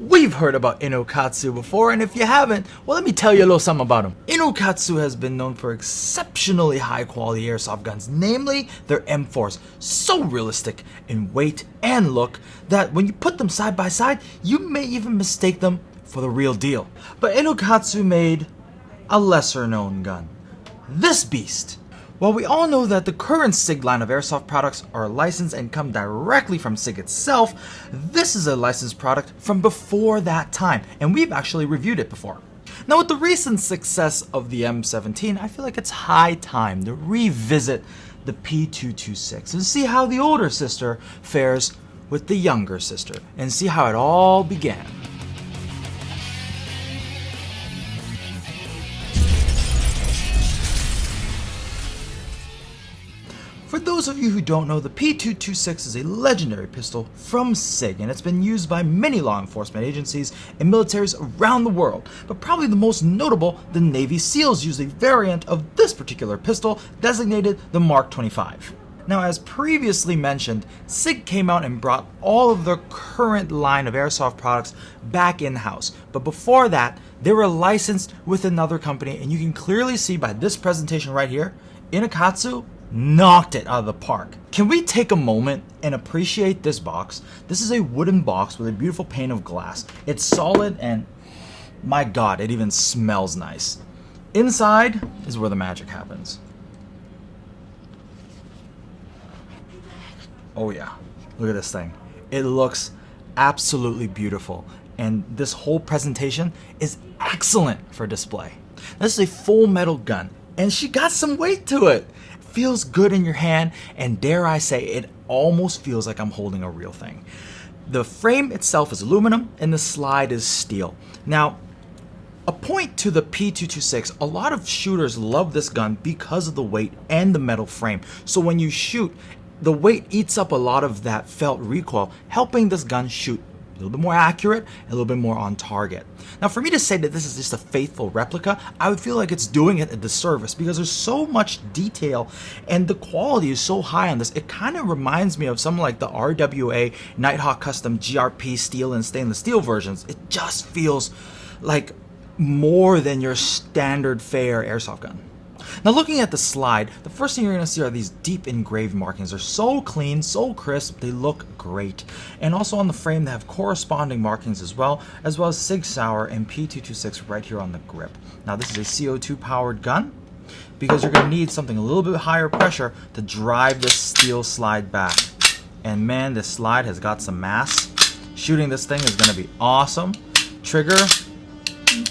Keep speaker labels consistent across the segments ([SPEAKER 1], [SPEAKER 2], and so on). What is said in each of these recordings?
[SPEAKER 1] We've heard about Inokatsu before, and if you haven't, well, let me tell you a little something about them. Inokatsu has been known for exceptionally high quality airsoft guns, namely their M4s, so realistic in weight and look that when you put them side by side, you may even mistake them for the real deal. But Inokatsu made a lesser known gun, this beast. While we all know that the current SIG line of airsoft products are licensed and come directly from SIG itself, this is a licensed product from before that time, and we've actually reviewed it before. Now, with the recent success of the M17, I feel like it's high time to revisit the P226 and see how the older sister fares with the younger sister, and see how it all began. For those of you who don't know, the P226 is a legendary pistol from SIG, and it's been used by many law enforcement agencies and militaries around the world. But probably the most notable, the Navy SEALs use a variant of this particular pistol, designated the Mark 25. Now, as previously mentioned, SIG came out and brought all of their current line of airsoft products back in-house. But before that, they were licensed with another company, and you can clearly see by this presentation right here, Inokatsu knocked it out of the park. Can we take a moment and appreciate this box? This is a wooden box with a beautiful pane of glass. It's solid and, my god, it even smells nice. Inside is where the magic happens. Oh yeah, look at this thing. It looks absolutely beautiful, and this whole presentation is excellent for display. This is a full metal gun, and she got some weight to it. Feels good in your hand, and dare I say, it almost feels like I'm holding a real thing. The frame itself is aluminum and the slide is steel. Now, a point to the P226, a lot of shooters love this gun because of the weight and the metal frame. So when you shoot, the weight eats up a lot of that felt recoil, helping this gun shoot a little bit more accurate, a little bit more on target. Now, for me to say that this is just a faithful replica, I would feel like it's doing it a disservice because there's so much detail and the quality is so high on this. It kind of reminds me of something like the RWA Nighthawk Custom GRP steel and stainless steel versions. It just feels like more than your standard fare airsoft gun. Now, looking at the slide, the first thing you're going to see are these deep engraved markings. They're so clean, so crisp, they look great. And also on the frame, they have corresponding markings as well as SIG Sauer and P226 right here on the grip. Now, this is a CO2 powered gun because you're going to need something a little bit higher pressure to drive this steel slide back. And man, this slide has got some mass. Shooting this thing is going to be awesome. Trigger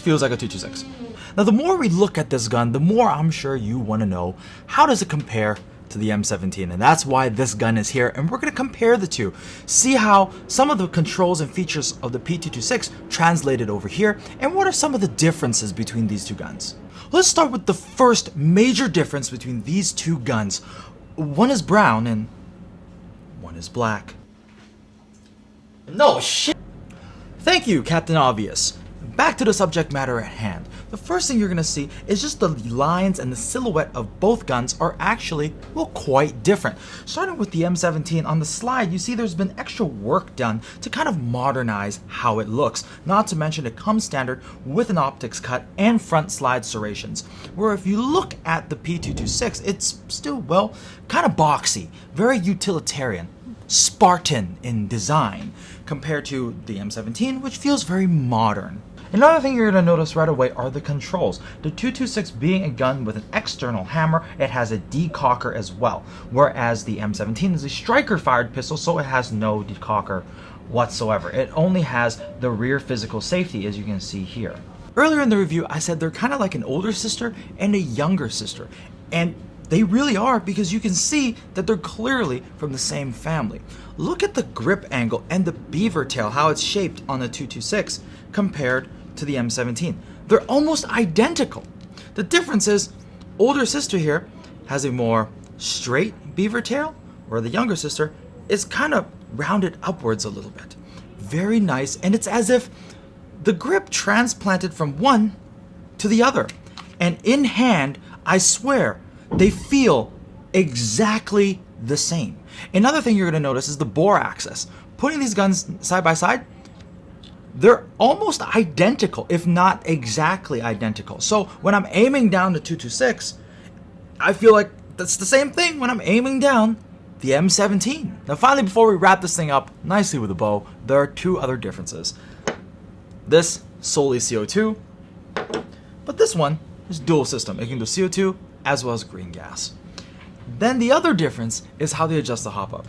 [SPEAKER 1] feels like a 226. Now, the more we look at this gun, the more I'm sure you want to know, how does it compare to the M17? And that's why this gun is here, and we're going to compare the two. See how some of the controls and features of the P226 translated over here, and what are some of the differences between these two guns. Let's start with the first major difference between these two guns. One is brown and one is black. No shit! Thank you, Captain Obvious. Back to the subject matter at hand. The first thing you're going to see is just the lines and the silhouette of both guns are actually, well, quite different. Starting with the M17, on the slide, you see there's been extra work done to kind of modernize how it looks. Not to mention it comes standard with an optics cut and front slide serrations. Where if you look at the P226, it's still, well, kind of boxy, very utilitarian, Spartan in design, compared to the M17, which feels very modern. Another thing you're going to notice right away are the controls. The 226 being a gun with an external hammer, it has a decocker as well, whereas the M17 is a striker-fired pistol, so it has no decocker whatsoever. It only has the rear physical safety, as you can see here. Earlier in the review, I said they're kind of like an older sister and a younger sister, and they really are, because you can see that they're clearly from the same family. Look at the grip angle and the beaver tail, how it's shaped on the 226 compared to the M17. They're almost identical. The difference is, older sister here has a more straight beaver tail, where the younger sister is kind of rounded upwards a little bit. Very nice, and it's as if the grip transplanted from one to the other. And in hand, I swear, they feel exactly the same. Another thing you're going to notice is the bore axis. Putting these guns side by side, they're almost identical, if not exactly identical. So when I'm aiming down the 226, I feel like that's the same thing when I'm aiming down the M17. Now finally, before we wrap this thing up nicely with a bow, there are two other differences. This, solely CO2, but this one is dual system. It can do CO2 as well as green gas. Then the other difference is how they adjust the hop up.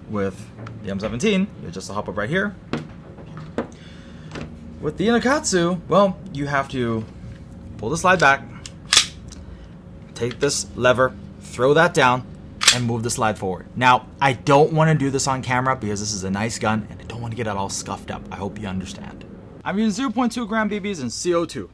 [SPEAKER 1] With the M17, you adjust the hop up right here. With the Inokatsu, well, you have to pull the slide back, take this lever, throw that down, and move the slide forward. Now, I don't want to do this on camera because this is a nice gun and I don't want to get it all scuffed up. I hope you understand. I'm using 0.2 gram BBs and CO2.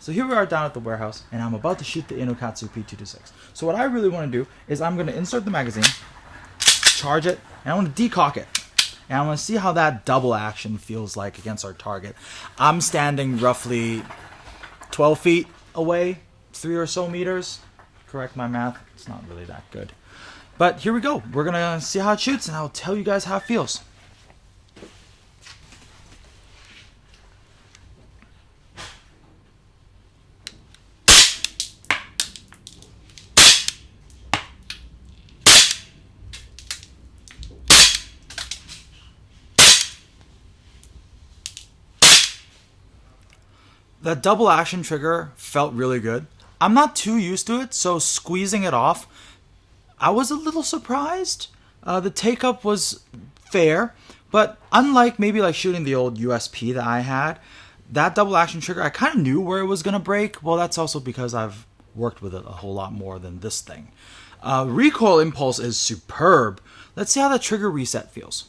[SPEAKER 1] So here we are down at the warehouse, and I'm about to shoot the Inokatsu P226. So what I really want to do is I'm going to insert the magazine, charge it, and I want to decock it. And I want to see how that double action feels like against our target. I'm standing roughly 12 feet away, 3 or so meters. Correct my math, it's not really that good. But here we go. We're going to see how it shoots, and I'll tell you guys how it feels. That double action trigger felt really good. I'm not too used to it, so squeezing it off, I was a little surprised. The take-up was fair, but unlike maybe like shooting the old USP that I had, that double action trigger, I kind of knew where it was going to break. Well, that's also because I've worked with it a whole lot more than this thing. Recoil impulse is superb. Let's see how the trigger reset feels.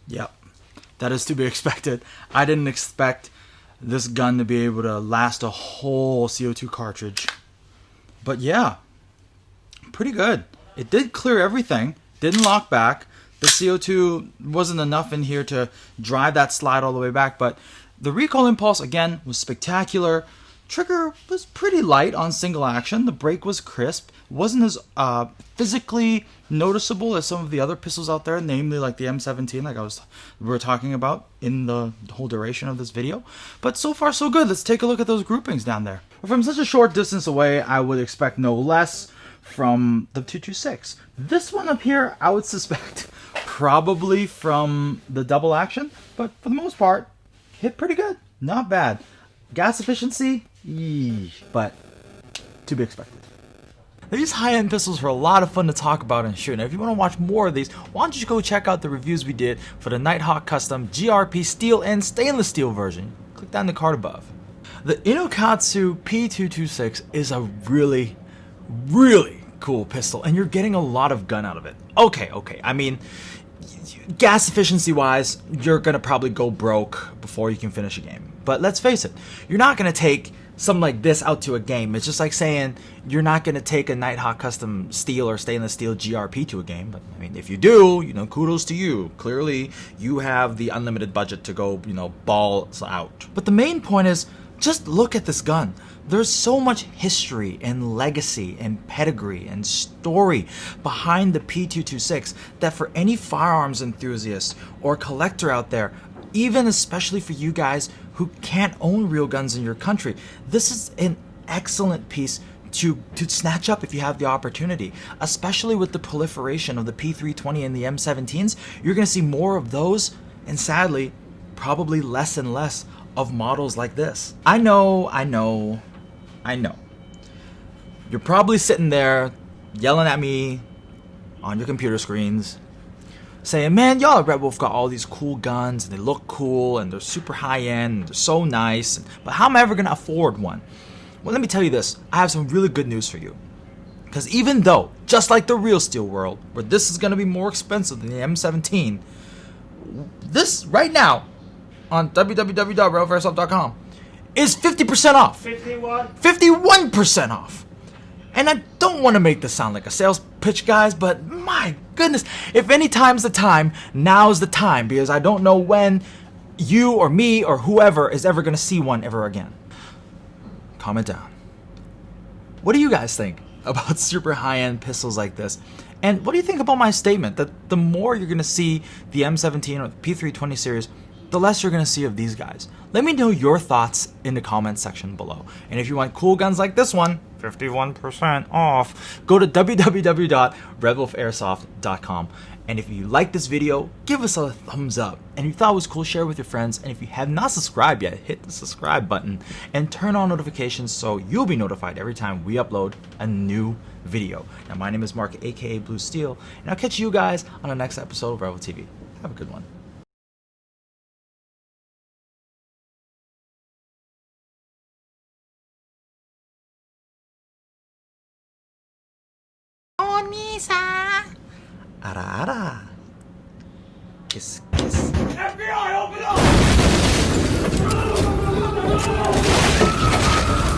[SPEAKER 1] Yep, that is to be expected. I didn't expect this gun to be able to last a whole CO2 cartridge. But yeah, pretty good. It did clear everything, didn't lock back. The CO2 wasn't enough in here to drive that slide all the way back, but the recoil impulse, again, was spectacular. Trigger was pretty light on single action. The break was crisp. Wasn't as physically noticeable as some of the other pistols out there, namely like the M17, like we were talking about in the whole duration of this video. But so far, so good. Let's take a look at those groupings down there. From such a short distance away, I would expect no less from the 226. This one up here, I would suspect probably from the double action, but for the most part, hit pretty good. Not bad. Gas efficiency, but to be expected. These high-end pistols are a lot of fun to talk about and shoot. And if you want to watch more of these, why don't you go check out the reviews we did for the Nighthawk Custom GRP steel and stainless steel version. Click that in the card above. The Inokatsu P226 is a really, really cool pistol, and you're getting a lot of gun out of it. Okay, I mean, gas efficiency wise, you're gonna probably go broke before you can finish a game. But let's face it, you're not gonna take something like this out to a game. It's just like saying you're not gonna take a Nighthawk Custom steel or stainless steel GRP to a game. But I mean, if you do, you know, kudos to you. Clearly, you have the unlimited budget to go, you know, balls out. But the main point is, just look at this gun. There's so much history and legacy and pedigree and story behind the P226 that for any firearms enthusiast or collector out there, even especially for you guys who can't own real guns in your country, this is an excellent piece to snatch up if you have the opportunity. Especially with the proliferation of the P320 and the M17s, you're going to see more of those, and sadly, probably less and less of models like this. I know. You're probably sitting there yelling at me on your computer screens, saying, man, y'all at RedWolf got all these cool guns, and they look cool, and they're super high-end, and they're so nice, but how am I ever going to afford one? Well, let me tell you this. I have some really good news for you. Because even though, just like the real steel world, where this is going to be more expensive than the M17, this right now on www.redwolfairsoft.com is 50% off. 51% off. And I don't want to make this sound like a sales pitch, guys, but my goodness, if any time's the time, now's the time, because I don't know when you or me or whoever is ever going to see one ever again. Comment down. What do you guys think about super high-end pistols like this? And what do you think about my statement that the more you're going to see the M17 or the P320 series, the less you're going to see of these guys? Let me know your thoughts in the comment section below. And if you want cool guns like this one, 51% off, go to www.redwolfairsoft.com. And if you like this video, give us a thumbs up. And if you thought it was cool, share it with your friends. And if you have not subscribed yet, hit the subscribe button and turn on notifications so you'll be notified every time we upload a new video. Now, my name is Mark, aka Blue Steel, and I'll catch you guys on the next episode of RWTV. Have a good one. Misa. Ara ara. Kiss kiss. FBI, open up!